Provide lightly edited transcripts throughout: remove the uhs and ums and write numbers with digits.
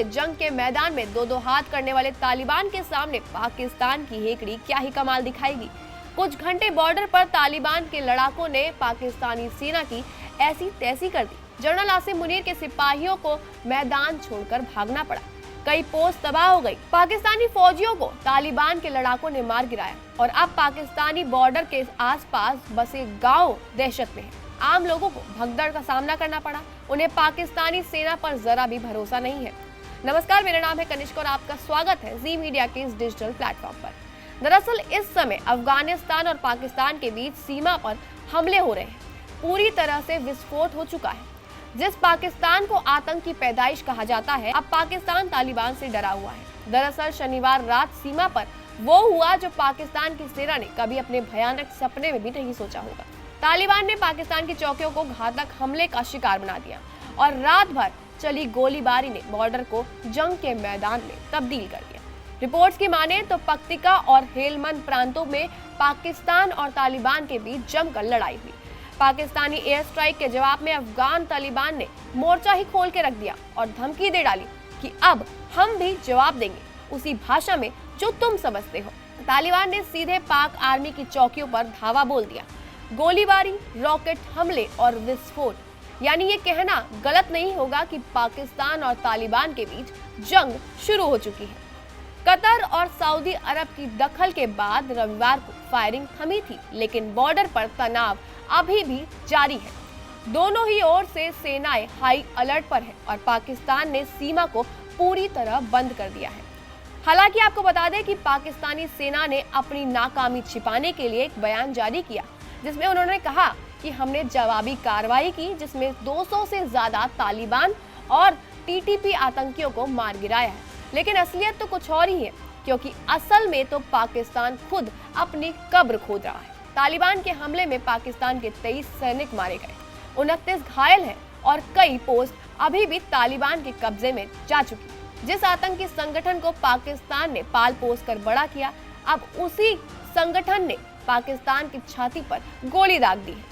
से जंग के मैदान में दो दो हाथ करने वाले तालिबान के सामने पाकिस्तान की हेकड़ी क्या ही कमाल दिखाएगी। कुछ घंटे बॉर्डर पर तालिबान के लड़ाकों ने पाकिस्तानी सेना की ऐसी तैसी कर दी। जनरल आसिम मुनीर के सिपाहियों को मैदान छोड़कर भागना पड़ा। कई पोस्ट तबाह हो गई। पाकिस्तानी फौजियों को तालिबान के लड़ाकों ने मार गिराया और अब पाकिस्तानी बॉर्डर के आसपास बसे गांव दहशत में है। आम लोगों को भगदड़ का सामना करना पड़ा। उन्हें पाकिस्तानी सेना पर जरा भी भरोसा नहीं है। नमस्कार, मेरा नाम है कनिष्क और आपका स्वागत है जी मीडिया के इस डिजिटल प्लेटफॉर्म पर। दरअसल इस समय अफगानिस्तान और पाकिस्तान के बीच सीमा पर हमले हो रहे हैं। पूरी तरह से विस्फोट हो चुका है। जिस पाकिस्तान को आतंक की पैदाइश कहा जाता है, अब पाकिस्तान तालिबान से डरा हुआ है। दरअसल शनिवार रात सीमा पर वो हुआ जो पाकिस्तान की सेना ने कभी अपने भयानक सपने में भी नहीं सोचा होगा। तालिबान ने पाकिस्तान की चौकियों को घातक हमले का शिकार बना दिया और रात भर चली गोलीबारी ने बॉर्डर को जंग के मैदान में तब्दील कर दिया। रिपोर्ट्स की माने तो पक्तिका और हेलमंद प्रांतों में पाकिस्तान और तालिबान के बीच जमकर लड़ाई हुई। पाकिस्तानी एयर स्ट्राइक के जवाब में अफगान तालिबान ने मोर्चा ही खोल के रख दिया और धमकी दे डाली कि अब हम भी जवाब देंगे उसी भाषा में जो तुम समझते हो। तालिबान ने सीधे पाक आर्मी की चौकियों पर धावा बोल दिया। गोलीबारी, रॉकेट हमले और विस्फोट, यानी ये कहना गलत नहीं होगा कि पाकिस्तान और तालिबान के बीच जंग शुरू हो चुकी है। कतर और सऊदी अरब की दखल के बाद रविवार को फायरिंग थमी थी, लेकिन बॉर्डर पर तनाव अभी भी जारी है। दोनों ही ओर से सेनाएं हाई अलर्ट पर है और पाकिस्तान ने सीमा को पूरी तरह बंद कर दिया है। हालांकि आपको बता दें कि पाकिस्तानी सेना ने अपनी नाकामी छिपाने के लिए एक बयान जारी किया, जिसमें उन्होंने कहा कि हमने जवाबी कार्रवाई की, जिसमें 200 से ज्यादा तालिबान और टीटीपी आतंकियों को मार गिराया है। लेकिन असलियत तो कुछ और ही है, क्योंकि असल में तो पाकिस्तान खुद अपनी कब्र खोद रहा है। तालिबान के हमले में पाकिस्तान के 23 सैनिक मारे गए, 29 घायल हैं और कई पोस्ट अभी भी तालिबान के कब्जे में जा चुकी। जिस आतंकी संगठन को पाकिस्तान ने पाल पोस कर बड़ा किया, अब उसी संगठन ने पाकिस्तान की छाती पर गोली दाग दी है।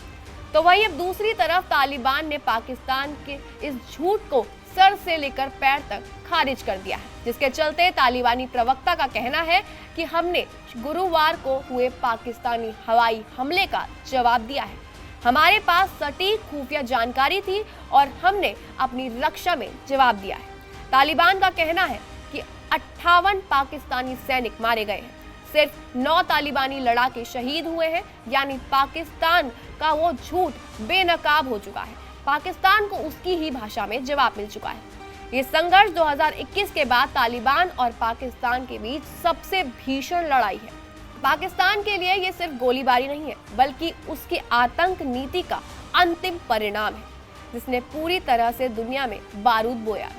तो वहीं अब दूसरी तरफ तालिबान ने पाकिस्तान के इस झूठ को सर से लेकर पैर तक खारिज कर दिया है, जिसके चलते तालिबानी प्रवक्ता का कहना है कि हमने गुरुवार को हुए पाकिस्तानी हवाई हमले का जवाब दिया है। हमारे पास सटीक खुफिया जानकारी थी और हमने अपनी रक्षा में जवाब दिया है। तालिबान का कहना है कि 58 पाकिस्तानी सैनिक मारे गए हैं, सिर्फ 9 तालिबानी लड़ाके शहीद हुए हैं, यानी पाकिस्तान का वो झूठ बेनकाब हो चुका है। पाकिस्तान को उसकी ही भाषा में जवाब मिल चुका है। ये संघर्ष 2021 के बाद तालिबान और पाकिस्तान के बीच सबसे भीषण लड़ाई है। पाकिस्तान के लिए ये सिर्फ गोलीबारी नहीं है, बल्कि उसकी आतंक नीति का अंतिम परिणाम है, जिसने पूरी तरह से दुनिया में बारूद बोया।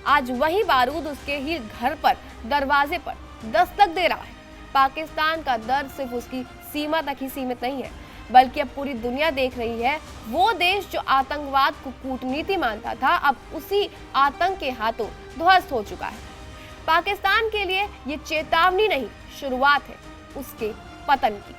आज वही बारूद उसके ही घर पर, दरवाजे पर दस्तक दे रहा है। पाकिस्तान का दर्द सिर्फ उसकी सीमा तक ही सीमित नहीं है, बल्कि अब पूरी दुनिया देख रही है। वो देश जो आतंकवाद को कूटनीति मानता था, अब उसी आतंक के हाथों ध्वस्त हो चुका है। पाकिस्तान के लिए ये चेतावनी नहीं, शुरुआत है उसके पतन की।